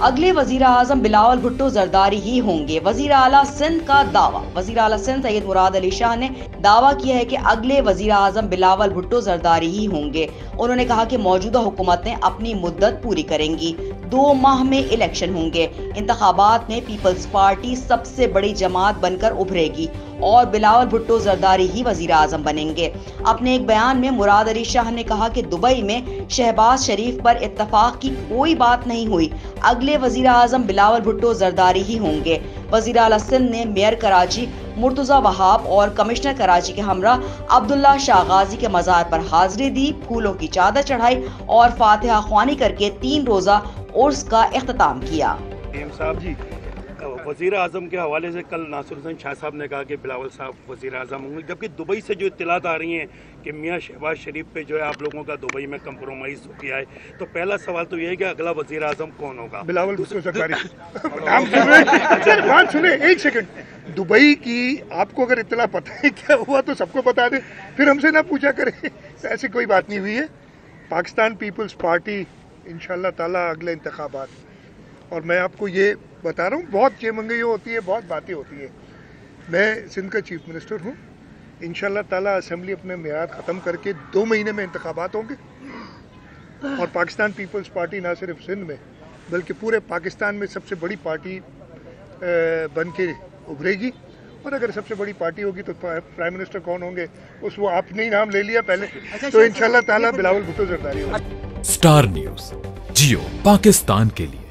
अगले वजीर आजम बिलावल भुट्टो जरदारी ही होंगे। वजीर आला सिंध का दावा। वजीर आला सिंध सैयद मुराद अली शाह ने दावा किया है कि अगले वजीर आजम बिलावल भुट्टो जरदारी ही होंगे। उन्होंने कहा कि मौजूदा हुकूमतें अपनी मुद्दत पूरी करेंगी। 2 माह में इलेक्शन होंगे। इंतखाबात में पीपल्स पार्टी सबसे बड़ी जमात बनकर उभरेगी और बिलावल भुट्टो जरदारी ही वजीर आजम बनेंगे। अपने एक बयान में मुराद अली शाह ने कहा कि दुबई में शहबाज शरीफ पर इत्तफाक की कोई बात नहीं हुई। अगले वजीर आजम बिलावल भुट्टो जरदारी ही होंगे। वजीर आला सिंध ने मेयर कराची मुर्तजा वहाब और कमिश्नर कराची के हमरा अब्दुल्ला शाह गाजी के मजार पर हाजिरी दी, फूलों की चादर चढ़ाई और फातिहा ख्वानी करके 3 रोजा उर्स का इख्तिताम किया। साहब जी, वज़ीर आज़म के हवाले से कल नासिर हुसैन शाह साहब ने कहा कि बिलावल साहब वज़ीर आज़म होंगे, जबकि दुबई से जो इत्तलात आ रही हैं कि मियाँ शहबाज शरीफ पे जो है आप लोगों का दुबई में कंप्रोमाइज़ हो गया है, तो पहला सवाल तो ये है कि अगला वज़ीर आज़म कौन होगा? बिलावल भुट्टो जरदारी। बात सुने, एक सेकंड। दुबई की आपको अगर इत्तला पता है क्या हुआ तो सबको बता दे, फिर हमसे ना पूछा करें। ऐसी कोई बात नहीं हुई है। पाकिस्तान पीपल्स पार्टी इंशाल्लाह ताला अगले इंतखाबात, और मैं आपको ये बता रहा हूँ, बहुत चेमंगई होती है, बहुत बातें होती है। मैं सिंध का चीफ मिनिस्टर हूँ। इंशाल्लाह ताला असेंबली अपने मियाद ख़त्म करके 2 महीने में इंतखाबात होंगे और पाकिस्तान पीपल्स पार्टी ना सिर्फ सिंध में बल्कि पूरे पाकिस्तान में सबसे बड़ी पार्टी बन के उभरेगी। और अगर सबसे बड़ी पार्टी होगी तो प्राइम मिनिस्टर कौन होंगे, उस वो आपने ही नाम ले लिया पहले, तो इंशाल्लाह ताला बिलावल भुट्टो जरदारी होगा। स्टार न्यूज़, जियो पाकिस्तान के लिए।